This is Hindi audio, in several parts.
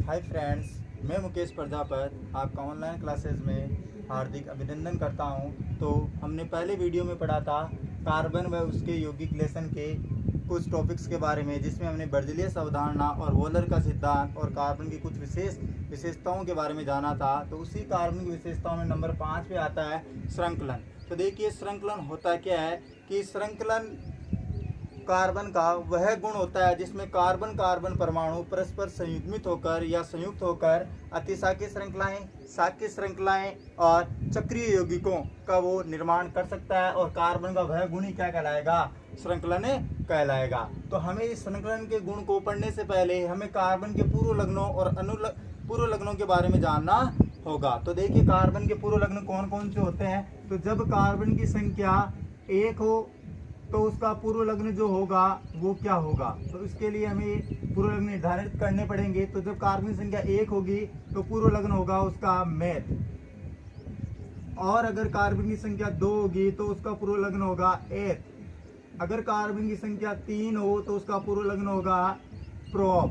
हाय फ्रेंड्स, मैं मुकेश प्रजापति आपका ऑनलाइन क्लासेस में हार्दिक अभिनंदन करता हूं। तो हमने पहले वीडियो में पढ़ा था कार्बन व उसके यौगिक लेशन के कुछ टॉपिक्स के बारे में, जिसमें हमने बर्ज़िलियस अवधारणा और वॉलर का सिद्धांत और कार्बन की कुछ विशेषताओं के बारे में जाना था। तो उसी कार्बन की विशेषताओं में नंबर 5 पे आता है श्रृंखलन। तो देखिए, श्रृंखलन होता क्या है कि श्रृंखलन कार्बन का वह गुण होता है जिसमें कार्बन कार्बन परमाणु परस्पर संयुग्मित होकर या संयुक्त होकर अतिशाखीय श्रृंखलाएं, शाखीय श्रृंखलाएं और चक्रीय यौगिकों का वो निर्माण कर सकता है। और कार्बन का वह गुण ही क्या कहलाएगा? श्रृंखलन कहलाएगा। तो हमें इस श्रृंखलन के गुण को पढ़ने से पहले हमें कार्बन के पूर्व लग्नों और पूर्व लग्नों के बारे में जानना होगा। तो देखिए, कार्बन के पूर्व लग्न कौन कौन से होते हैं। तो जब कार्बन की संख्या 1 हो तो उसका पूर्व लग्न जो होगा वो क्या होगा, तो इसके लिए हमें पूर्व लग्न निर्धारित करने पड़ेंगे। तो जब कार्बन की संख्या 1 होगी तो पूर्व लग्न होगा उसका मेथ। और अगर कार्बन की संख्या 2 होगी तो उसका पूर्व लग्न होगा एथ। अगर कार्बन की संख्या 3 हो तो उसका पूर्व लग्न होगा प्रोप।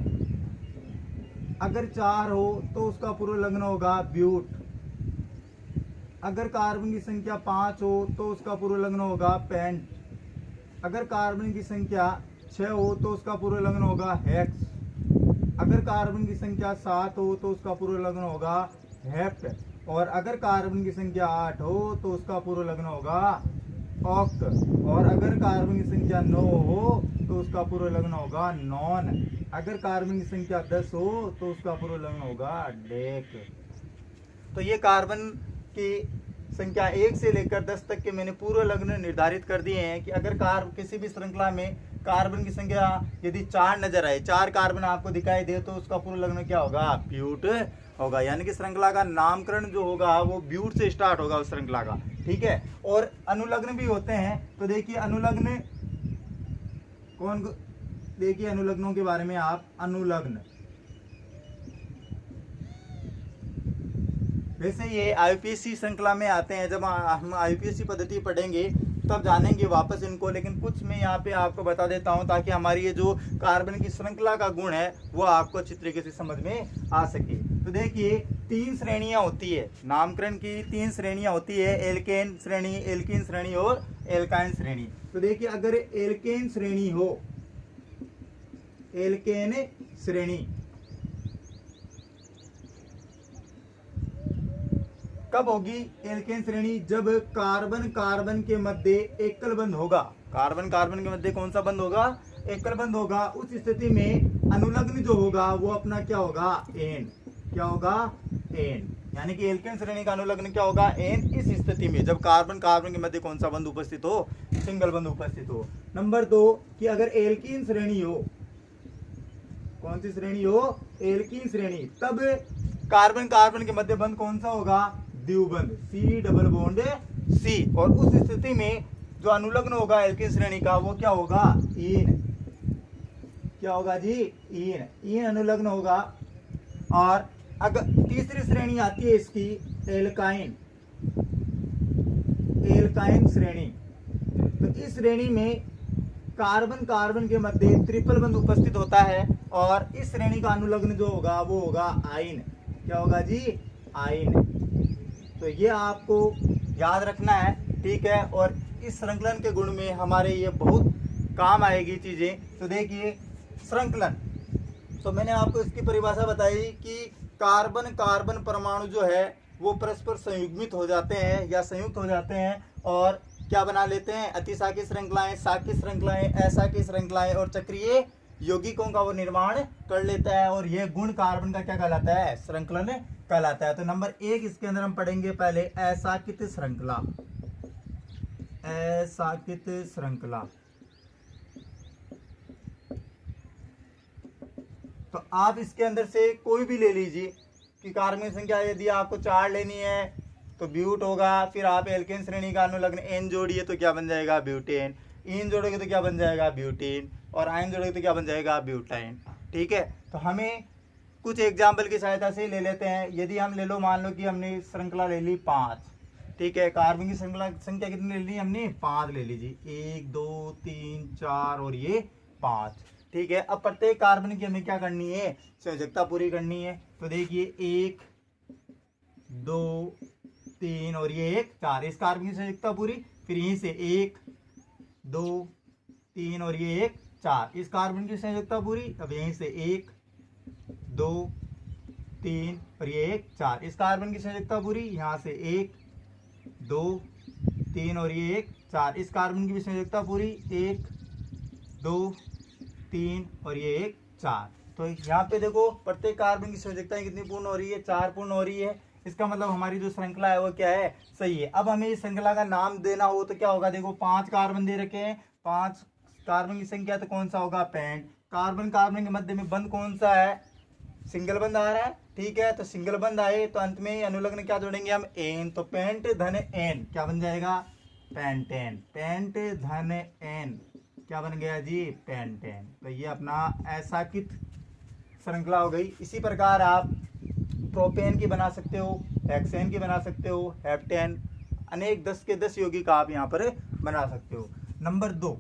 अगर 4 हो तो उसका पूर्व लग्न होगा ब्यूट। अगर कार्बन की संख्या 5 हो तो उसका पूर्व लग्न होगा पेंट। अगर कार्बन की संख्या 6 हो तो उसका पूर्व लग्न होगा हेक्स। अगर कार्बन की संख्या 7 हो तो उसका पूर्व लग्न होगा हेप्ट। और अगर कार्बन की संख्या 8 हो तो उसका पूर्व लग्न होगा ऑक्ट। और अगर कार्बन की संख्या 9 हो तो उसका पूर्व लग्न होगा नॉन। अगर कार्बन की संख्या 10 हो तो उसका पूर्व लग्न होगा डेक। तो ये कार्बन की संख्या 1 से लेकर 10 तक के मैंने पूर्व लग्न निर्धारित कर दिए हैं कि अगर किसी भी श्रृंखला में कार्बन की संख्या यदि 4 नजर आए, 4 कार्बन आपको दिखाई दे, तो उसका पूर्व लग्न क्या होगा? ब्यूट होगा। यानी कि श्रृंखला का नामकरण जो होगा वो ब्यूट से स्टार्ट होगा उस श्रृंखला का। ठीक है। और अनुलग्न भी होते हैं। तो देखिए, अनुलग्न देखिए अनुलग्नों के बारे में आप अनुलग्न, वैसे ये आईपीएससी श्रृंखला में आते हैं। जब हम आईपीएससी पद्धति पढ़ेंगे तब जानेंगे वापस इनको, लेकिन कुछ मैं यहाँ पे आपको बता देता हूँ ताकि हमारी ये जो कार्बन की श्रृंखला का गुण है वो आपको अच्छी तरीके से समझ में आ सके। तो देखिए, 3 श्रेणियाँ होती है नामकरण की। 3 श्रेणियाँ होती है, एल्केन श्रेणी, एल्कीन श्रेणी और एल्काइन श्रेणी। तो देखिए, अगर एल्केन श्रेणी हो, एल्केन श्रेणी कब होगी? एल्केन श्रेणी जब कार्बन कार्बन के मध्य एकल बंध होगा। कार्बन कार्बन के मध्य कौन सा बंध होगा? एकल बंध होगा। उस स्थिति में अनुलग्न जो होगा वो अपना क्या होगा? एन। क्या होगा? एन। यानी कि एल्केन श्रेणी का अनुलग्न क्या होगा? एन। इस स्थिति में जब कार्बन कार्बन के मध्य कौन सा बंध उपस्थित हो? सिंगल बंध उपस्थित हो। नंबर 2 कि अगर एल्कीन श्रेणी हो, कौन सी श्रेणी हो? एल्कीन श्रेणी, तब कार्बन कार्बन के मध्य बंध कौन सा होगा? द्विबंध, C डबल बॉन्ड C। और उस स्थिति में जो अनुलग्न होगा एल्कीन श्रेणी का वो क्या होगा? ईन। क्या होगा जी? ईन। ईन अनुलग्न होगा। और अगर तीसरी श्रेणी आती है इसकी एल्काइन, एल्काइन श्रेणी। तो इस श्रेणी में कार्बन कार्बन के मध्य ट्रिपल बंध उपस्थित होता है और इस श्रेणी का अनुलग्न जो होगा वो होगा आइन। क्या होगा जी? आइन। तो ये आपको याद रखना है। ठीक है। और इस श्रृंखलन के गुण में हमारे ये बहुत काम आएगी चीजें। तो देखिए, श्रृंखलन, तो मैंने आपको इसकी परिभाषा बताई कि कार्बन कार्बन परमाणु जो है वो परस्पर संयुग्मित हो जाते हैं या संयुक्त हो जाते हैं और क्या बना लेते हैं? अतिशाखीय श्रृंखलाएं, शाखीय श्रृंखलाएं, अशाखीय श्रृंखलाएं और चक्रीय यौगिकों का वो निर्माण कर लेता है। और यह गुण कार्बन का क्या कहलाता है? श्रृंखलन कहलाता है। तो नंबर 1 इसके अंदर हम पढ़ेंगे पहले अशाखित श्रृंखला। अशाखित श्रृंखला, तो आप इसके अंदर से कोई भी ले लीजिए कि कार्बन संख्या यदि आपको 4 लेनी है तो ब्यूट होगा। फिर आप एल्केन श्रेणी का अनुलग्न एन जोड़िए तो क्या बन जाएगा? ब्यूटेन। इन जोड़ोगे तो क्या बन जाएगा? ब्यूटीन। और आयन जोड़ोगे तो क्या बन जाएगा? ब्यूटाइन। ठीक है। तो हमें कुछ एग्जाम्पल की सहायता से ले लेते हैं। यदि हम ले लो, मान लो कि हमने श्रृंखला ले ली 5। ठीक है। कार्बन की श्रृंखला संख्या कितनी ले ली हमने? 5 ले लीजिए। 1 2 3 4 और ये 5। ठीक है। अब प्रत्येक कार्बन की हमें क्या करनी है? संयोजकता पूरी करनी है। तो देखिए 1 2 3 और ये 1 4, इस कार्बन की संयोजकता पूरी। फिर यहीं से 1 2 3 और ये 1 4, इस कार्बन की संयोजकता पूरी। अब यहीं से 1 2 3 और ये 1 4, इस कार्बन की संयोजकता पूरी। यहाँ से 1 2 3 और ये 1 4, इस कार्बन की भी संयोजकता पूरी। 1 2 3 और ये 1 4। तो यहाँ पे देखो प्रत्येक कार्बन की संयोजकता कितनी पूर्ण हो रही है, 4 पूर्ण हो रही है। इसका मतलब हमारी जो श्रृंखला है वो क्या है, सही है। अब हमें इस श्रृंखला का नाम देना हो तो क्या होगा, देखो 5 कार्बन दे रखे हैं, 5 कार्बन की संख्या, तो कौन सा होगा, पेंट। कार्बन कार्बन के मध्य में बंध कौन सा है, सिंगल बंध आ रहा है, ठीक है। तो सिंगल बंध आए तो अंत में अनुलग्न क्या जोड़ेंगे हम, एन। तो पेंट धन एन क्या बन जाएगा, पेंटेन। पेंट धन एन क्या बन गया जी, पेंटेन। तो ये अपना असाकित श्रृंखला हो गई। इसी प्रकार आप प्रोपेन की बना सकते हो, हेक्सेन की बना सकते हो, हेप्टेन, अनेक 10 के 10 यौगिक आप यहाँ पर बना सकते हो। नंबर 2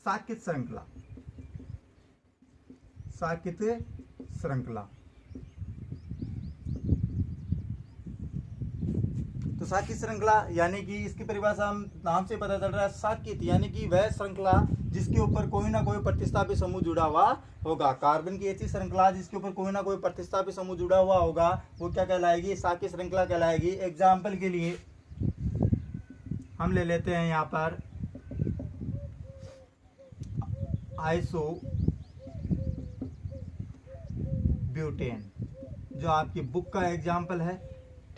साकित श्रृंखला। साकित श्रृंखला, तो साकित श्रृंखला यानी कि इसकी परिभाषा हम नाम से पता चल रहा है, साकित यानी कि वह श्रृंखला जिसके ऊपर कोई ना कोई प्रतिस्थापित समूह जुड़ा हुआ होगा। कार्बन की ऐसी श्रृंखला जिसके ऊपर कोई ना कोई प्रतिस्थापित समूह जुड़ा हुआ होगा वो क्या कहलाएगी, साकित श्रृंखला कहलाएगी। एग्जाम्पल के लिए हम ले लेते हैं यहाँ पर आइसो ब्यूटेन, जो आपकी बुक का एग्जाम्पल है,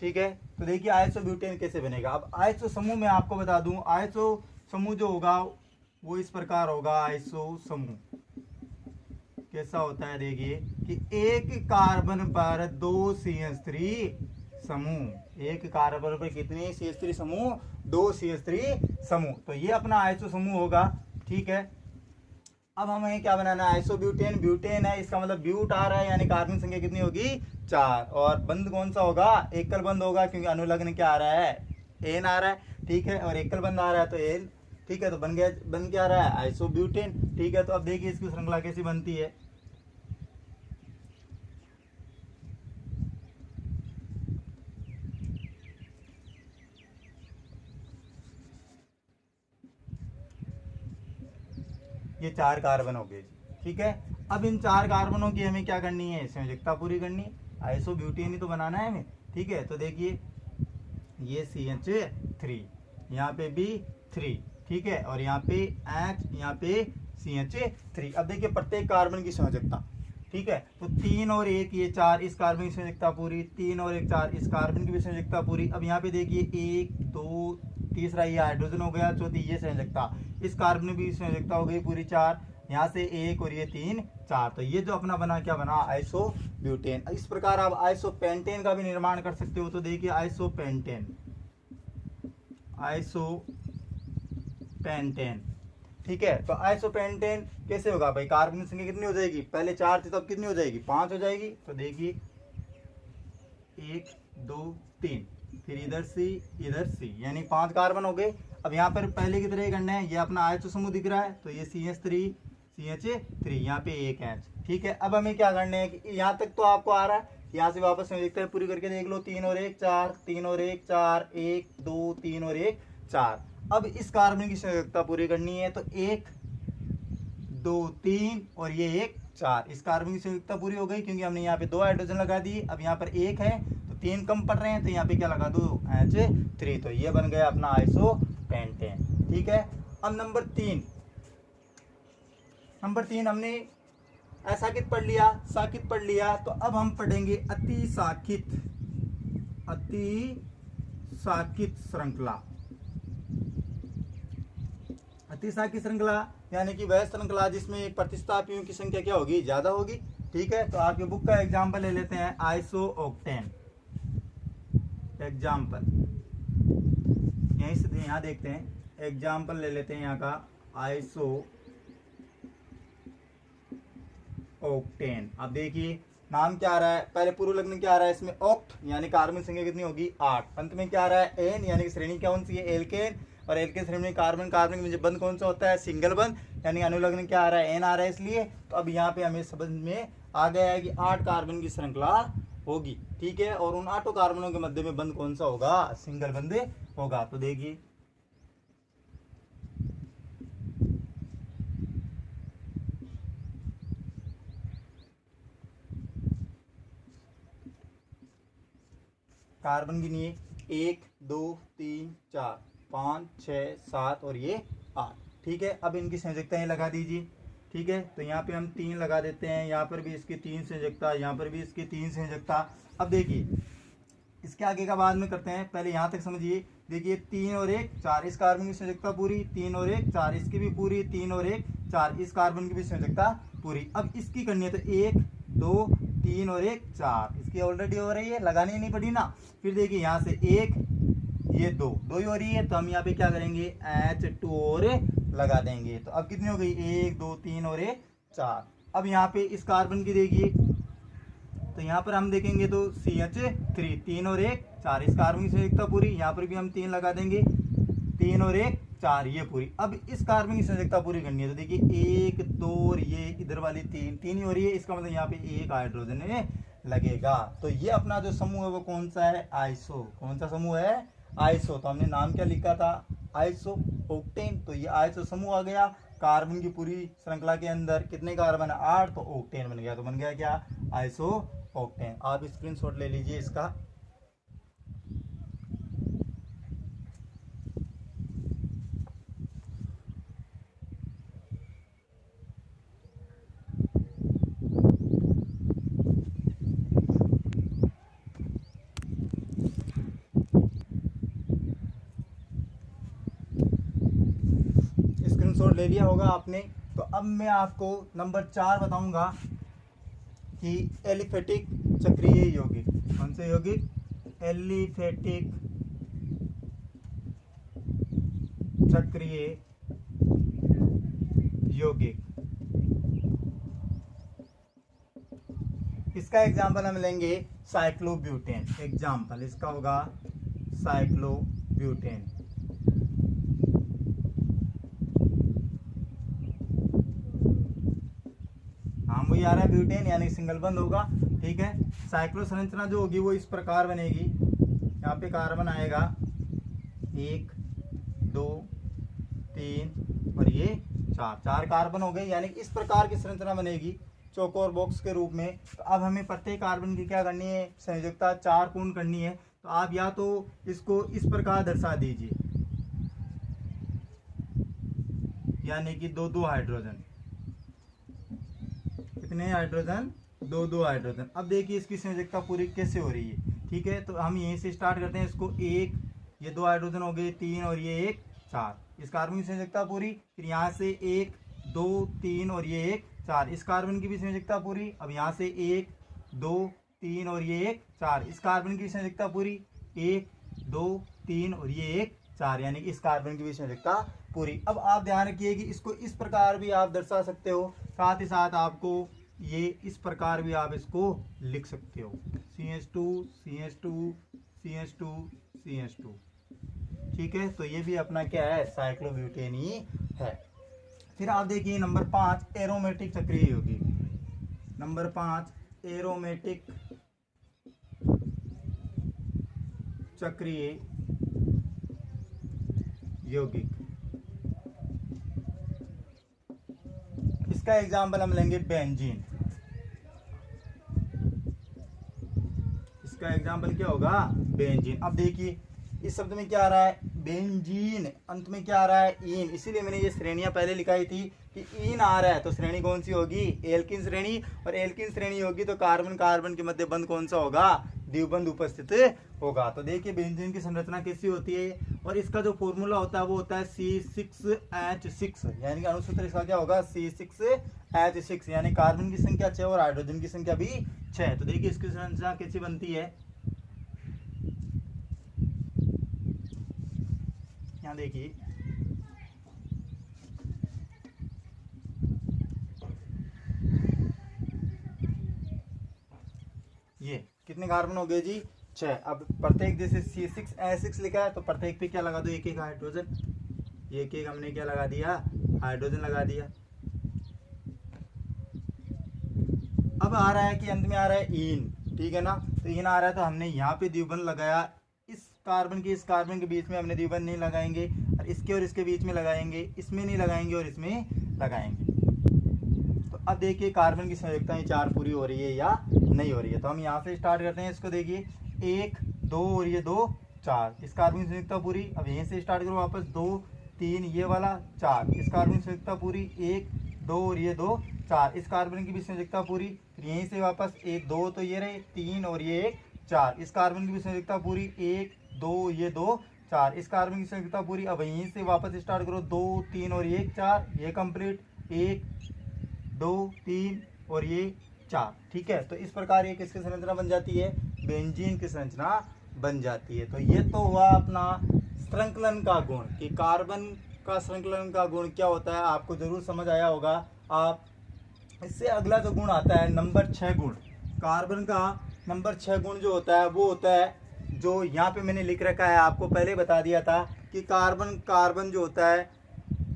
ठीक है। तो देखिए आइसो ब्यूटेन कैसे बनेगा। अब आइसो समूह में आपको बता दूं, आइसो समूह जो होगा वो इस प्रकार होगा। आइसो समूह कैसा होता है, देखिए कि एक कार्बन पर 2 CH3 समूह, एक कार्बन पर कितने CH3 समूह, 2 CH3 समूह। तो ये अपना आइसो समूह होगा, ठीक है। अब हमें क्या बनाना है, आइसो ब्यूटेन। ब्यूटेन है, इसका मतलब ब्यूट आ रहा है, यानी कार्बन संख्या कितनी होगी, 4। और बंध कौन सा होगा, एकल बंध होगा, क्योंकि अनुलग्न क्या आ रहा है, एन आ रहा है, ठीक है। और एकल बंध आ रहा है तो एन, ठीक है। तो बन क्या आ रहा है, आइसो ब्यूटेन, ठीक है। तो अब देखिए इसकी श्रृंखला कैसी बनती है। ये 4 कार्बन हो गए, ठीक है। अब इन 4 कार्बनों की हमें क्या करनी है, संयोजकता पूरी करनी है। आइसो ब्यूटेन ही तो बनाना है हमें, ठीक है। तो देखिए ये CH3, यहाँ पे भी 3, ठीक है। और यहाँ पे H, यहाँ पे CH3। अब देखिए प्रत्येक कार्बन की संयोजकता, ठीक है। तो 3 और 1 ये 4, इस कार्बन की संयोजकता पूरी। 3 और 1 4, इस कार्बन की भी संयोजकता पूरी। अब यहाँ पे देखिए 1 2, तीसरा ये हाइड्रोजन हो गया, चौथी ये संयोजकता, इस कार्बन में भी संयोजकता हो गई पूरी 4। यहाँ से 1 और ये 3 4। तो ये जो अपना बना क्या बना, आइसो ब्यूटेन। इस प्रकार आप आइसो पेंटेन का भी निर्माण कर सकते हो। तो देखिए आइसो पेंटेन, आइसो पेंटेन, ठीक है। तो आइसो पेंटेन कैसे होगा भाई, कार्बन की संख्या कितनी हो जाएगी, पहले 4 थी तो अब कितनी हो जाएगी, 5 हो जाएगी। तो देखिए 1 2 3, फिर इधर C, यानी 5 कार्बन हो गए। अब यहाँ पर पहले की तरह ही करना है, ये अपना आइसो समूह दिख रहा है, तो ये CH3, यहाँ पे 1 H, ठीक है। अब हमें क्या करना है कि यहाँ तक तो आपको आ रहा है, यहाँ से वापस संयोजकता पूरी करके देख लो। 3 और 1 4, 3 और 1 4, 1 2 3 और 1 4। अब इस कार्बन की संयोजकता पूरी करनी है, तो 1 2 3 और ये 1 4, इस कार्बन की संयोजकता पूरी हो गई, क्योंकि हमने यहाँ पे 2 हाइड्रोजन लगा दी। अब यहाँ पर 1 है तो 3 कम पड़ रहे हैं, तो यहाँ पे क्या लगा दो, H3। तो ये बन गया अपना आइसो पेंटेन, ठीक है। अब नंबर 3 हमने असाकित पढ़ लिया, साकित पढ़ लिया। तो अब हम पढ़ेंगे अति साकित श्रृंखला। अति साकित श्रृंखला यानी कि वह श्रृंखला जिसमें प्रतिस्थापियों की संख्या क्या होगी, ज्यादा होगी, ठीक है। तो आपके बुक का एग्जाम्पल ले लेते हैं, आइसो ऑक्टेन। एग्जाम्पल यहीं से यहाँ देखते हैं, एग्जाम्पल ले लेते हैं यहाँ का, आइसो ऑक्टेन। अब देखिए नाम क्या आ रहा है, पहले पूर्व लग्न क्या आ रहा है इसमें, ऑक्ट यानी कार्बन संख्या कितनी होगी 8। अंत में क्या आ रहा है, एन यानी कि श्रेणी कौन सी है, एल्केन। और एल्केन श्रेणी में कार्बन के बंध कौन सा होता है, सिंगल बंध, यानी अनुलग्न क्या आ रहा है, N आ रहा है इसलिए। तो अब यहाँ पे हमें समझ में आ गया है कि 8 कार्बन की श्रृंखला होगी, ठीक है। और उन 8 कार्बनों के मध्य में बंध कौन सा होगा, सिंगल बंध होगा। तो देखिए कार्बन गिनिए, 1 2 3 4 5 6 7 और ये 8, ठीक है। अब इनकी संयोजकताएं लगा दीजिए, ठीक है। तो यहाँ पे हम 3 लगा देते हैं, यहाँ पर भी इसकी 3 संयोजकता, यहाँ पर भी इसकी 3 संयोजकता। अब देखिए इसके आगे का बाद में करते हैं, पहले यहाँ तक समझिए। देखिए 3 और 1 4, इस कार्बन की संयोजकता पूरी, 3 और 1 4, इसकी भी पूरी, 3 और 1 4, इस कार्बन की भी संयोजकता पूरी। अब इसकी करनी है तो 1 2 3 और 1 4, इसकी ऑलरेडी हो रही है, लगानी नहीं पड़ी ना। फिर देखिए यहाँ से 1 ये 2 ही हो रही है, तो हम यहाँ पे क्या करेंगे, H2 और लगा देंगे। तो अब कितनी हो गई, 1 2 3 और 1 4। अब यहाँ पे इस कार्बन की देखिए, तो यहाँ पर हम देखेंगे तो CH3, 3 और 1 4, इस कार्बन की संयोजकता पूरी, यहाँ पर भी हम 3 लगा देंगे, 3 और 1 4 ये पूरी। अब इस कार्बन की संयोजकता पूरी करनी है, तो देखिए 1 2 और ये इधर वाली 3 ही हो रही है, इसका मतलब यहाँ पे 1 हाइड्रोजन लगेगा। तो ये अपना जो समूह है वो कौन सा है, आइसो। कौन सा समूह है, आइसो। तो हमने नाम क्या लिखा था, आइसो ऑक्टेन। तो ये आइसो समूह आ गया। कार्बन की पूरी श्रृंखला के अंदर कितने कार्बन है, 8, तो ऑक्टेन बन गया। तो बन गया क्या, आइसो ऑक्टेन। आप स्क्रीनशॉट ले लीजिए इसका। स्क्रीनशॉट ले लिया होगा आपने। तो अब मैं आपको नंबर 4 बताऊंगा कि एलिफेटिक चक्रीय यौगिक। कौन से यौगिक, एलिफेटिक चक्रीय यौगिक। इसका एग्जाम्पल हम लेंगे साइक्लोब्यूटेन। एग्जाम्पल इसका होगा साइक्लोब्यूटेन। हाँ वही आ रहा है ब्यूटेन, यानी सिंगल बंद होगा, ठीक है। साइक्लो संरचना जो होगी वो इस प्रकार बनेगी। यहाँ पे कार्बन आएगा 1 2 3 और ये 4 कार्बन हो गए, यानी इस प्रकार की संरचना बनेगी चौकोर बॉक्स के रूप में। तो अब हमें प्रत्येक कार्बन की क्या करनी है, संयोजकता 4 पूर्ण करनी है। तो आप या तो इसको इस प्रकार दर्शा दीजिए, यानी कि 2 हाइड्रोजन। कितने हाइड्रोजन, 2 हाइड्रोजन। अब देखिए इसकी संयोजकता पूरी कैसे हो रही है, ठीक है। तो हम यहीं से स्टार्ट करते हैं इसको, 1 ये 2 हाइड्रोजन हो गए, 3 और ये 1 4, इस कार्बन की संयोजकता पूरी। फिर यहाँ से 1 2 3 और ये 1 4, इस कार्बन की भी संयोजकता पूरी। अब यहाँ से 1 2 3 और ये 1 4, इस कार्बन की संयोजकता पूरी। 1 2 3 और ये 1 4, यानी कि इस कार्बन की भी संयोजकता पूरी। अब आप ध्यान रखिए कि इसको इस प्रकार भी आप दर्शा सकते हो, साथ ही साथ आपको ये इस प्रकार भी आप इसको लिख सकते हो, CH2 CH2 CH2 CH2, ठीक है। तो ये भी अपना क्या है, साइक्लोब्यूटेन ही है। फिर आप देखिए नंबर 5 एरोमेटिक चक्रीय यौगिक। नंबर 5 एरोमेटिक चक्रीय यौगिक। इसका एग्जाम्पल हम लेंगे बेंजीन। इसका एग्जाम्पल क्या होगा, बेंजीन। अब देखिए इस शब्द में क्या आ रहा है, बेंजीन, अंत में क्या आ रहा है, ईन। इसीलिए मैंने ये श्रेणियां पहले लिखाई थी कि ईन आ रहा है तो श्रेणी कौन सी होगी, एल्किन श्रेणी। और एल्किन श्रेणी होगी तो कार्बन कार्बन के मध्य बंध कौन सा होगा, द्विबंध उपस्थित होगा। तो देखिए बेंजीन की संरचना कैसी होती है, और इसका जो फॉर्मूला होता है वो होता है C6H6, यानी कि अणुसूत्र इसका क्या होगा, C6H6, यानी कार्बन की संख्या 6 और हाइड्रोजन की संख्या भी 6। तो देखिए इसकी संरचना कैसी बनती है, यहाँ देखिए ये कितने कार्बन हो गए जी, 6। अब प्रत्येक जैसे C6H6 लिखा है तो प्रत्येक पे क्या लगा दो, एक एक हाइड्रोजन, एक एक हमने क्या लगा दिया, हाइड्रोजन लगा दिया। अब आ रहा है कि अंत में आ रहा है ईन, ठीक है ना। तो ईन आ रहा है तो हमने यहाँ पे द्विबंध लगाया, इस कार्बन के बीच में हमने द्विबंध नहीं लगाएंगे, और इसके बीच में लगाएंगे, इसमें नहीं लगाएंगे और इसमें लगाएंगे। तो अब देखिए कार्बन की संयोजकताएं 4 पूरी हो रही है या नहीं हो रही है। तो हम यहाँ से स्टार्ट करते हैं इसको। देखिए 1 2 और ये 2 4, इस कार्बन की संयोजकता पूरी। अब यहीं से स्टार्ट करो वापस, 2 3 ये वाला 4, इस कार्बन की संयोजकता पूरी। 1 2 और ये 2 4, इस कार्बन की भी संयोजकता पूरी। फिर यहीं से वापस 1 2 तो ये रहे 3 और ये 1 4, इस कार्बन की भी संयोजकता पूरी। 1 2 ये 2 4, इस कार्बन की संयोजकता पूरी। अब यहीं से वापस स्टार्ट करो, 2 3 और ये 4, ये कंप्लीट। 1 2 3 और ये 4, ठीक है। तो इस प्रकार ये किसकी संरचना बन जाती है, बेंजीन की संरचना बन जाती है। तो ये तो हुआ अपना श्रृंखलन का गुण, कि कार्बन का श्रृंखलन का गुण क्या होता है, आपको जरूर समझ आया होगा। आप इससे अगला जो गुण आता है नंबर 6 गुण, कार्बन का नंबर 6 गुण जो होता है वो होता है, जो यहाँ पे मैंने लिख रखा है, आपको पहले बता दिया था कि कार्बन जो होता है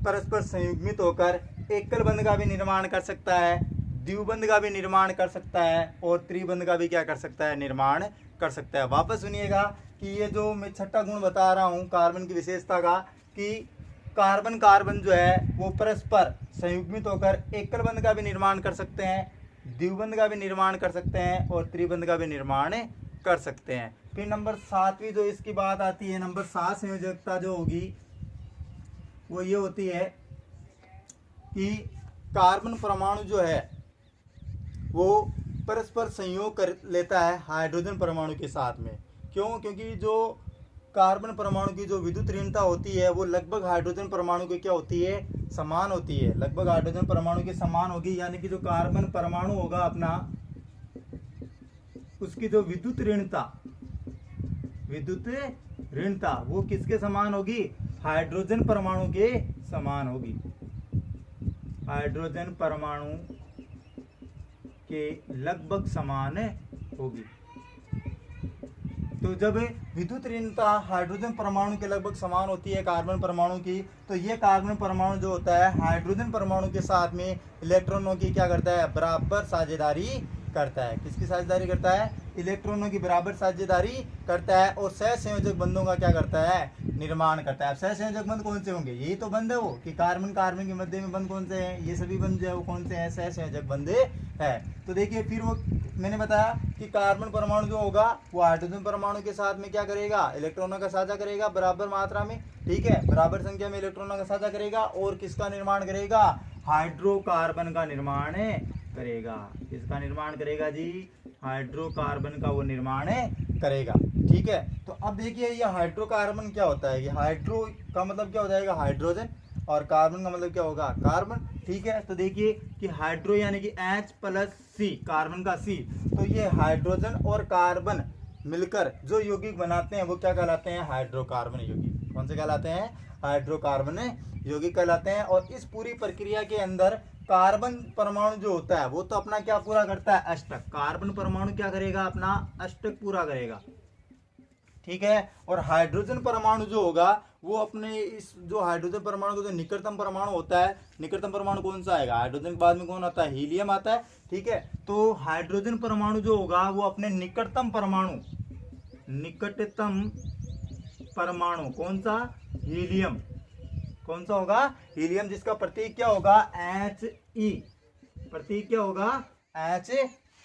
परस्पर संयुग्मित होकर एकल बंध का भी निर्माण कर सकता है, द्विबंध का भी निर्माण कर सकता है, और त्रिबंध का भी क्या कर सकता है, निर्माण कर सकता है। वापस सुनिएगा कि ये जो मैं 6ठा गुण बता रहा हूँ कार्बन की विशेषता का, कि कार्बन जो है वो परस्पर संयुग्मित होकर एकल बंध का भी निर्माण कर सकते हैं, द्विबंध का भी निर्माण कर सकते हैं, और त्रिबंध का भी निर्माण कर सकते हैं। फिर नंबर 7वीं जो इसकी बात आती है, नंबर 7 संयोजकता जो होगी वो ये होती है कि कार्बन परमाणु जो है वो परस्पर संयोग कर लेता है हाइड्रोजन परमाणु के साथ में। क्यों? क्योंकि जो कार्बन परमाणु की जो विद्युत ऋणता होती है वो लगभग हाइड्रोजन परमाणु की क्या होती है, समान होती है, लगभग हाइड्रोजन परमाणु के समान होगी। यानी कि जो कार्बन परमाणु होगा अपना, उसकी जो विद्युत ऋणता वो किसके समान होगी, हाइड्रोजन परमाणु के समान होगी, हाइड्रोजन परमाणु के लगभग समान होगी। तो जब विद्युत ऋणता हाइड्रोजन परमाणु के लगभग समान होती है कार्बन परमाणु की, तो ये कार्बन परमाणु जो होता है हाइड्रोजन परमाणु के साथ में इलेक्ट्रॉनों की क्या करता है, बराबर साझेदारी करता है। किसकी साझेदारी करता है, इलेक्ट्रॉनों की बराबर साझेदारी करता है, और सहसंयोजक बंधों का क्या करता है, निर्माण करता है। अब सहसंयोजक बंध कौन से होंगे, यही तो बंध है वो, कि कार्बन के मध्य में बंध कौन से हैं, ये सभी बंध जो है वो कौन से हैं, सहसंयोजक बंध है। तो देखिए फिर वो मैंने बताया कि कार्बन परमाणु जो होगा वो हाइड्रोजन परमाणु के साथ में क्या करेगा, इलेक्ट्रॉनों का साझा करेगा बराबर मात्रा में, ठीक है, बराबर संख्या में इलेक्ट्रॉनों का साझा करेगा, और किसका निर्माण करेगा, हाइड्रोकार्बन का निर्माण करेगा। किसका निर्माण करेगा जी, हाइड्रोकार्बन का वो निर्माण करेगा, ठीक है। तो अब देखिए ये हाइड्रोकार्बन क्या होता है, ये हाइड्रो का मतलब क्या हो जाएगा, हाइड्रोजन, और कार्बन का मतलब क्या होगा, कार्बन, ठीक है। तो देखिए कि हाइड्रो यानी कि H+C, कार्बन का C, तो ये हाइड्रोजन और कार्बन मिलकर जो यौगिक बनाते हैं वो क्या कहलाते हैं, हाइड्रोकार्बन यौगिक। कौन से कहलाते हैं, हाइड्रोकार्बन यौगिक कहलाते हैं। और इस पूरी प्रक्रिया के अंदर कार्बन परमाणु जो होता है वो तो अपना क्या पूरा करता है, अष्टक। कार्बन परमाणु क्या करेगा, अपना अष्टक पूरा करेगा, ठीक है। और हाइड्रोजन परमाणु जो होगा वो अपने इस जो हाइड्रोजन परमाणु का जो निकटतम परमाणु होता है, निकटतम परमाणु कौन सा आएगा, हाइड्रोजन के बाद में कौन आता है, हीलियम आता है, ठीक है। तो हाइड्रोजन परमाणु जो होगा वो अपने निकटतम परमाणु कौन सा, हीलियम, कौन सा होगा, हीलियम, जिसका प्रतीक क्या होगा, He, प्रतीक क्या होगा,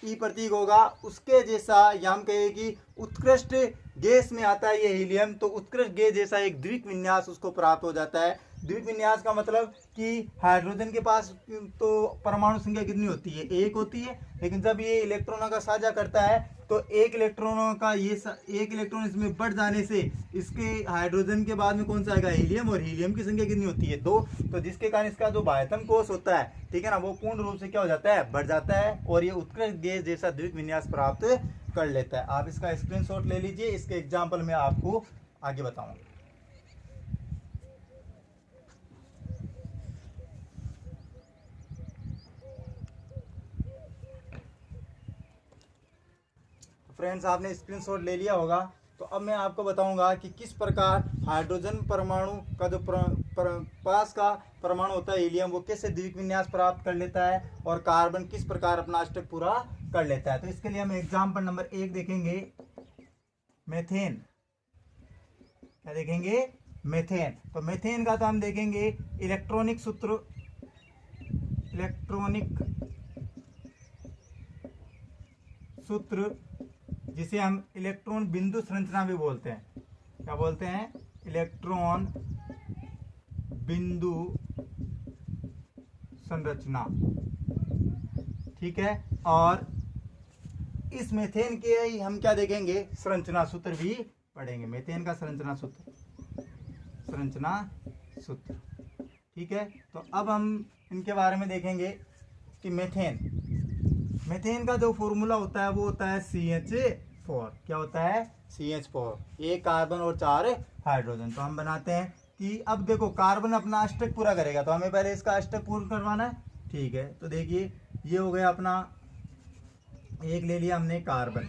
He प्रतीक होगा, उसके जैसा, या हम कहें कि उत्कृष्ट गैस में आता है ये हीलियम, तो उत्कृष्ट गैस जैसा एक द्विक विन्यास उसको प्राप्त हो जाता है। द्विक विन्यास का मतलब कि हाइड्रोजन के पास तो परमाणु संख्या कितनी होती है, 1 होती है, लेकिन जब ये इलेक्ट्रॉनों का साझा करता है तो एक इलेक्ट्रॉन इसमें बढ़ जाने से इसके हाइड्रोजन के बाद में कौन सा आएगा, हीलियम, और हीलियम की संख्या कितनी होती है, 2, तो जिसके कारण इसका जो बाह्यतम कोश होता है, ठीक है ना, वो पूर्ण रूप से क्या हो जाता है, बढ़ जाता है, और ये उत्कृष्ट गैस जैसा द्विक विन्यास प्राप्त कर लेता है। आप इसका स्क्रीनशॉट ले लीजिए, इसके एग्जाम्पल में आपको आगे बताऊंगा। फ्रेंड्स आपने स्क्रीनशॉट ले लिया होगा, तो अब मैं आपको बताऊंगा कि किस प्रकार हाइड्रोजन परमाणु का जो पास का परमाणु होता है हीलियम, वो कैसे द्विक विन्यास प्राप्त कर लेता है और कार्बन किस प्रकार अपना अष्टक पूरा कर लेता है। तो इसके लिए हम एग्जाम्पल नंबर 1 देखेंगे, मेथेन। क्या देखेंगे? मेथेन। तो मेथेन का तो हम देखेंगे इलेक्ट्रॉनिक सूत्र, जिसे हम इलेक्ट्रॉन बिंदु संरचना भी बोलते हैं। क्या बोलते हैं? इलेक्ट्रॉन बिंदु संरचना। ठीक है। और इस मेथेन के ही हम क्या देखेंगे? संरचना सूत्र भी पढ़ेंगे। मेथेन का संरचना सूत्र। ठीक है। तो अब हम इनके बारे में देखेंगे कि मेथेन का जो फॉर्मूला होता है वो होता है CH4। क्या होता है? CH4। एक कार्बन और 4 हाइड्रोजन। तो हम बनाते हैं कि अब देखो कार्बन अपना अष्टक पूरा करेगा, तो हमें पहले इसका अष्टक पूर्ण करवाना है। ठीक है। तो देखिए ये हो गया अपना, एक ले लिया हमने कार्बन,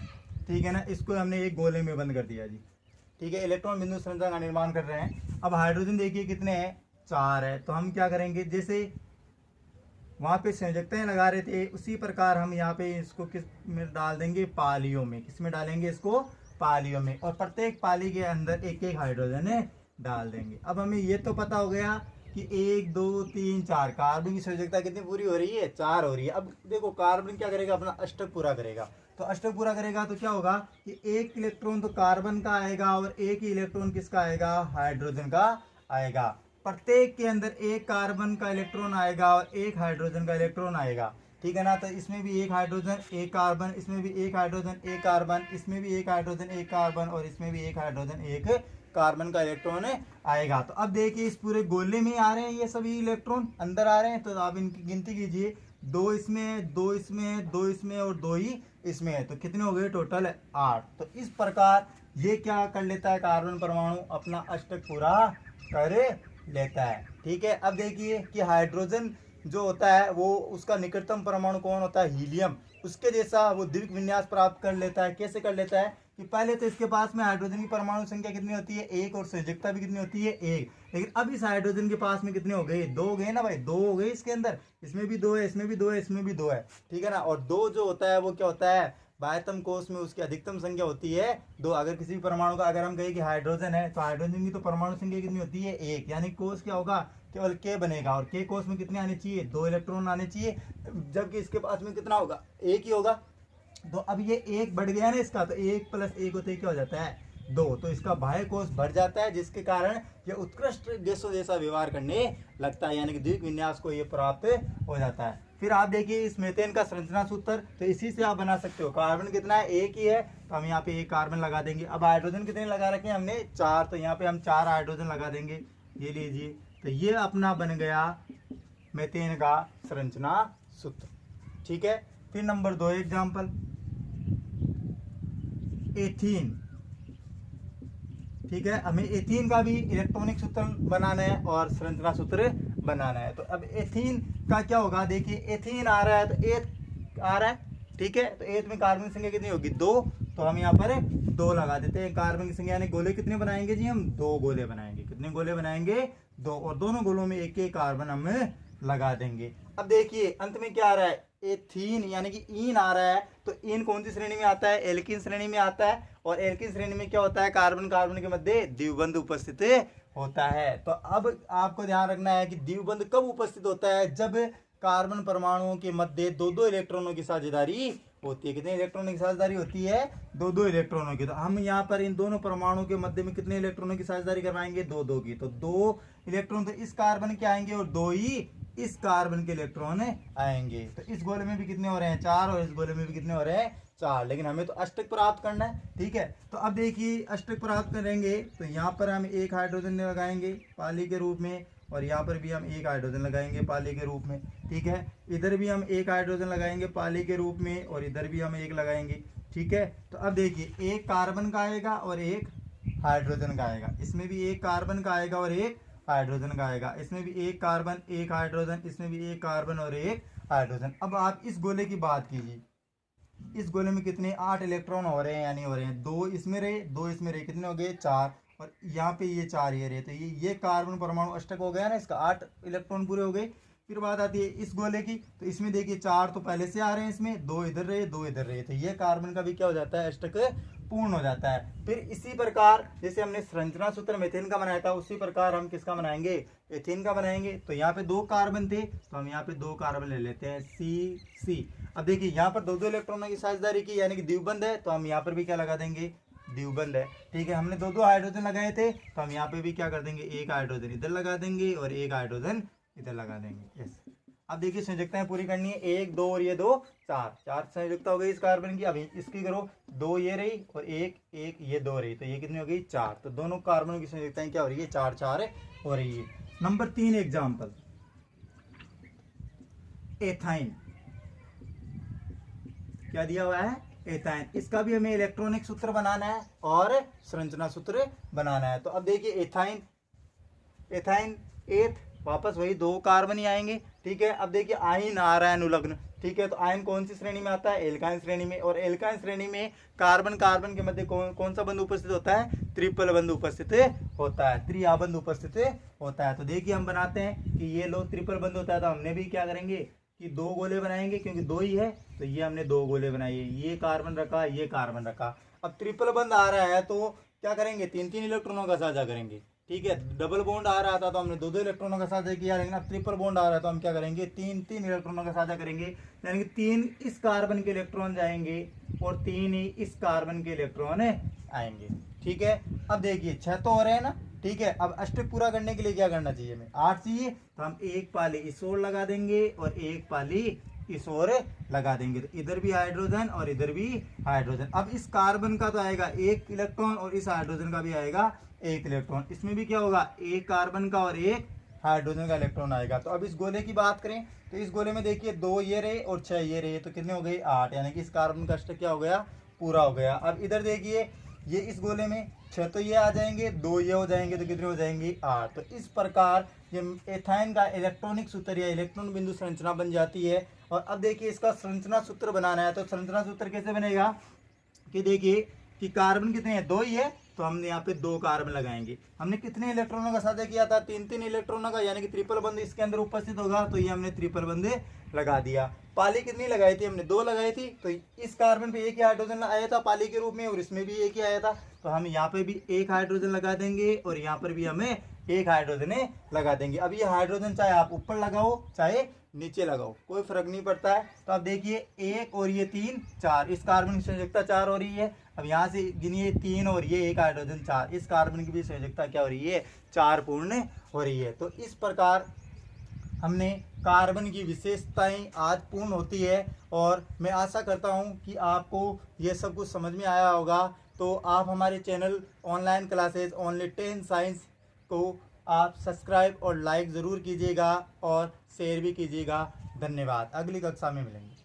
ठीक है ना, इसको हमने एक गोले में बंद कर दिया जी। ठीक है। इलेक्ट्रॉन बिंदु संरचना का निर्माण कर रहे हैं। अब हाइड्रोजन देखिए कितने हैं? 4 है। तो हम क्या करेंगे, जैसे वहाँ पे संयोजकताएं लगा रहे थे उसी प्रकार हम यहाँ पे इसको किस में डाल देंगे? पालियों में। किस में डालेंगे इसको? पालियों में। और प्रत्येक पाली के अंदर एक एक हाइड्रोजन डाल देंगे। अब हमें ये तो पता हो गया कि 1 2 3 4 कार्बन की संयोजकता कितनी पूरी हो रही है? 4 हो रही है। अब देखो कार्बन क्या करेगा? अपना अष्टक पूरा करेगा। तो अष्टक पूरा करेगा तो क्या होगा कि एक इलेक्ट्रॉन तो कार्बन का आएगा और एक ही इलेक्ट्रॉन किसका आएगा? हाइड्रोजन का आएगा। प्रत्येक के अंदर एक कार्बन का इलेक्ट्रॉन आएगा और एक हाइड्रोजन का इलेक्ट्रॉन आएगा। ठीक है ना। तो इसमें भी एक हाइड्रोजन एक कार्बन, इसमें भी एक हाइड्रोजन एक कार्बन, इसमें भी एक हाइड्रोजन एक कार्बन और इसमें भी एक हाइड्रोजन एक कार्बन का इलेक्ट्रॉन आएगा। तो अब देखिए इस पूरे गोले में आ रहे हैं ये सभी इलेक्ट्रॉन अंदर आ रहे हैं। तो आप इनकी गिनती कीजिए, 2 इसमें, 2 इसमें, 2 इसमें और 2 ही इसमें है। तो कितने हो गए? टोटल 8। तो इस प्रकार ये क्या कर लेता है? कार्बन परमाणु अपना अष्टक पूरा कर लेता है। ठीक है। अब देखिए कि हाइड्रोजन जो होता है वो उसका निकटतम परमाणु कौन होता है? हीलियम। उसके जैसा वो द्विक विन्यास प्राप्त कर लेता है। कैसे कर लेता है कि पहले तो इसके पास में हाइड्रोजन की परमाणु संख्या कितनी होती है? 1 और संयोजकता भी कितनी होती है? 1। लेकिन अब इस हाइड्रोजन के पास में कितने हो गए? 2 हो गए ना भाई, 2 हो गए इसके अंदर। इसमें भी 2 है, इसमें भी 2 है, इसमें भी 2 है। ठीक है ना। और 2 जो होता है वो क्या होता है? बाह्यतम कोश में उसकी अधिकतम संख्या होती है 2। अगर किसी भी परमाणु का, अगर हम कहें कि हाइड्रोजन है तो हाइड्रोजन की तो परमाणु संख्या कितनी होती है? 1। यानी कोश क्या होगा? केवल K बनेगा। और K कोश में कितने आने चाहिए? 2 इलेक्ट्रॉन आने चाहिए, जबकि इसके पास में कितना होगा? 1 ही होगा। तो अब ये 1 बढ़ गया ना इसका, तो 1 + 1 होते क्या हो जाता है? 2। तो इसका बाह्य कोश बढ़ जाता है, जिसके कारण ये उत्कृष्ट गैसों जैसा व्यवहार करने लगता है, यानी कि द्विक विन्यास को ये प्राप्त हो जाता है। फिर आप देखिए इस मेथेन का संरचना सूत्र, तो इसी से आप बना सकते हो। कार्बन कितना है? 1 ही है। तो हम यहाँ पे 1 कार्बन लगा देंगे। अब हाइड्रोजन कितने लगा रखे हैं हमने? 4। तो यहाँ पे हम 4 हाइड्रोजन लगा देंगे। ये लीजिए। तो ये अपना बन गया मेथेन का संरचना सूत्र। ठीक है। फिर नंबर 2 एग्जाम्पल, एथीन। ठीक है। हमें एथीन का भी इलेक्ट्रॉनिक सूत्र बनाना है और संरचना सूत्र बनाना है। तो अब एथीन का क्या होगा? देखिए एथीन आ रहा है तो एथ आ रहा है। ठीक है। तो एथ में कार्बन की संख्या कितनी होगी? 2। तो हम यहाँ पर 2 लगा देते हैं। कार्बन की संख्या, यानी गोले कितने बनाएंगे जी? हम 2 गोले बनाएंगे। कितने गोले बनाएंगे? 2। और दोनों गोलों में एक एक कार्बन हम लगा देंगे। अब देखिए अंत में क्या आ रहा है? एथीन, यानी कि ईन आ रहा है। तो ईन कौन सी श्रेणी में आता है? एल्किन श्रेणी में आता है। और एल्किन श्रेणी में क्या होता है? कार्बन कार्बन के मध्य द्विबंध उपस्थित होता है। तो अब आपको ध्यान रखना है कि द्विबंध कब उपस्थित होता है? जब कार्बन परमाणुओं के मध्य 2-2 इलेक्ट्रॉनों की साझेदारी होती है। कितने इलेक्ट्रॉनों की साझेदारी होती है? 2-2 इलेक्ट्रॉनों की। तो हम यहाँ पर इन दोनों परमाणुओं के मध्य में कितने इलेक्ट्रॉनों की साझेदारी करवाएंगे? 2-2 की। तो 2 इलेक्ट्रॉन तो इस कार्बन के आएंगे और 2 ही इस कार्बन के इलेक्ट्रॉन आएंगे। तो इस गोले में भी कितने हो रहे हैं? 4। और इस गोले में भी कितने हो रहे हैं? 4। लेकिन हमें तो अष्टक प्राप्त करना है। ठीक है। तो अब देखिए अष्टक प्राप्त करेंगे तो यहाँ पर हम 1 हाइड्रोजन लगाएंगे पाली के रूप में, और यहाँ पर भी हम 1 हाइड्रोजन लगाएंगे पाली के रूप में। ठीक है। इधर भी हम 1 हाइड्रोजन लगाएंगे पाली के रूप में, और इधर भी हम 1 लगाएंगे। ठीक है। तो अब देखिए 1 कार्बन का आएगा और 1 हाइड्रोजन का आएगा। इसमें भी 1 कार्बन का आएगा और 1 हाइड्रोजन का आएगा। इसमें भी 1 कार्बन 1 हाइड्रोजन, इसमें भी 1 कार्बन और 1 हाइड्रोजन। अब आप इस गोले की बात कीजिए। इस गोले में कितने? 8 इलेक्ट्रॉन हो रहे हैं या नहीं हो रहे हैं? 2 इसमें रहे, 2 इसमें रहे, कितने हो गए? 4। और यहाँ पे ये 4 ये रहे, तो ये कार्बन परमाणु अष्टक हो गया ना, इसका 8 इलेक्ट्रॉन पूरे हो गए। फिर बात आती है इस गोले की, तो इसमें देखिए 4 तो पहले से आ रहे हैं, इसमें 2 इधर रहे 2 इधर रहे, तो ये कार्बन का भी क्या हो जाता है, अष्टक पूर्ण हो जाता है। फिर इसी प्रकार जैसे हमने संरचना सूत्र मेथेन का बनाया था, उसी प्रकार हम किसका बनाएंगे, एथेन का बनाएंगे। तो यहाँ पे 2 कार्बन थे, तो हम यहाँ पे 2 कार्बन ले लेते हैं सी। अब देखिए यहाँ पर 2 इलेक्ट्रॉनों की साझेदारी की, यानी कि द्विबंध है, तो हम यहाँ पर भी क्या लगा देंगे, द्विबंध है। ठीक है, हमने 2 हाइड्रोजन लगाए थे, तो हम यहाँ पे भी क्या कर देंगे, 1 हाइड्रोजन इधर लगा देंगे और 1 हाइड्रोजन इधर लगा देंगे। यस, अब देखिए संयुक्ताएं पूरी करनी है, 1 2 और ये 2 4 संयुक्ता हो गई इस कार्बन की। अभी इसकी करो, 2 ये रही और 1 ये 2 रही, तो ये कितनी हो गई, 4। तो दोनों कार्बनों की संयुक्ताएं क्या हो रही है, 4 4 हो रही है। Number 3 example, ethyne. क्या दिया हुआ है, एथाइन। इसका भी हमें इलेक्ट्रॉनिक सूत्र बनाना है और संरचना सूत्र बनाना है। तो अब देखिए एथाइन एथ, वापस वही 2 कार्बन ही आएंगे। ठीक है, अब देखिए आयन आ रहा है अनुलग्न। ठीक है, तो आयन कौन सी श्रेणी में आता है, एल्काइन श्रेणी में। और एल्काइन श्रेणी में कार्बन कार्बन के मध्य कौन सा बंध उपस्थित होता है, ट्रिपल बंध उपस्थित होता है, त्रिआबंध उपस्थित होता है। तो देखिए हम बनाते हैं कि ये लो ट्रिपल बंध होता है, तो हमने भी क्या करेंगे कि 2 गोले बनाएंगे, क्योंकि 2 ही है, तो ये हमने 2 गोले बनाए, ये कार्बन रखा, ये कार्बन रखा। अब ट्रिपल बंध आ रहा है तो क्या करेंगे, 3 इलेक्ट्रॉनों का साझा करेंगे। ठीक है, डबल बॉन्ड आ रहा था तो हमने 2 इलेक्ट्रॉनों का साझा किया, लेकिन अब ट्रिपल बॉन्ड आ रहा है तो हम क्या करेंगे, 3 इलेक्ट्रॉनों का साझा करेंगे, यानी कि 3 इस कार्बन के इलेक्ट्रॉन जाएंगे और 3 ही इस कार्बन के इलेक्ट्रॉन आएंगे। ठीक है, अब देखिए 6 तो हो रहे हैं ना। ठीक है, अब अष्टक पूरा करने के लिए क्या करना चाहिए, हमें 8 चाहिए, तो हम 1 पाली इस ओर लगा देंगे और 1 पाली इस ओर लगा देंगे, तो इधर भी हाइड्रोजन और इधर भी हाइड्रोजन। अब इस कार्बन का तो आएगा 1 इलेक्ट्रॉन और इस हाइड्रोजन का भी आएगा 1 इलेक्ट्रॉन। इसमें भी क्या होगा, 1 कार्बन का और 1 हाइड्रोजन का इलेक्ट्रॉन आएगा। तो अब इस गोले की बात करें तो इस गोले में देखिए 2 ये रहे और 6 ये रहे, तो कितने हो गए, 8, यानी कि इस कार्बन का अष्टक क्या हो गया, पूरा हो गया। अब इधर देखिए ये इस गोले में 6 तो ये आ जाएंगे, 2 ये हो जाएंगे, तो कितने हो जाएंगे, 8। तो इस प्रकार ये एथाइन का इलेक्ट्रॉनिक सूत्र या इलेक्ट्रॉन बिंदु संरचना बन जाती है। और अब देखिए इसका संरचना सूत्र बनाना है, तो संरचना सूत्र कैसे बनेगा कि देखिए कि कार्बन कितने हैं, 2 ही है, तो हमने यहाँ पे 2 कार्बन लगाएंगे। हमने कितने इलेक्ट्रॉनों का साझा किया था, 3 इलेक्ट्रॉनों का, यानी कि ट्रिपल बंध इसके अंदर उपस्थित होगा, तो ये हमने ट्रिपल बंध लगा दिया। पाली कितनी लगाई थी, हमने 2 लगाई थी, तो इस कार्बन पे 1 ही हाइड्रोजन आया था पाली के रूप में और इसमें भी 1 ही आया था, तो हम यहाँ पे भी 1 हाइड्रोजन लगा देंगे और यहाँ पर भी हमें 1 हाइड्रोजन लगा देंगे। अब ये हाइड्रोजन चाहे आप ऊपर लगाओ चाहे नीचे लगाओ, कोई फर्क नहीं पड़ता है। तो अब देखिए 1 और ये 3 4, इस कार्बन की संयोजकता 4 हो रही है। अब यहाँ से गिनिए 3 और ये 1 हाइड्रोजन 4, इस कार्बन की भी संयोजकता क्या हो रही है, 4 पूर्ण हो रही है। तो इस प्रकार हमने कार्बन की विशेषताएं आज पूर्ण होती है, और मैं आशा करता हूँ कि आपको ये सब कुछ समझ में आया होगा। तो आप हमारे channel online classes only 10 science को आप सब्सक्राइब और लाइक ज़रूर कीजिएगा और शेयर भी कीजिएगा। धन्यवाद, अगली कक्षा में मिलेंगे।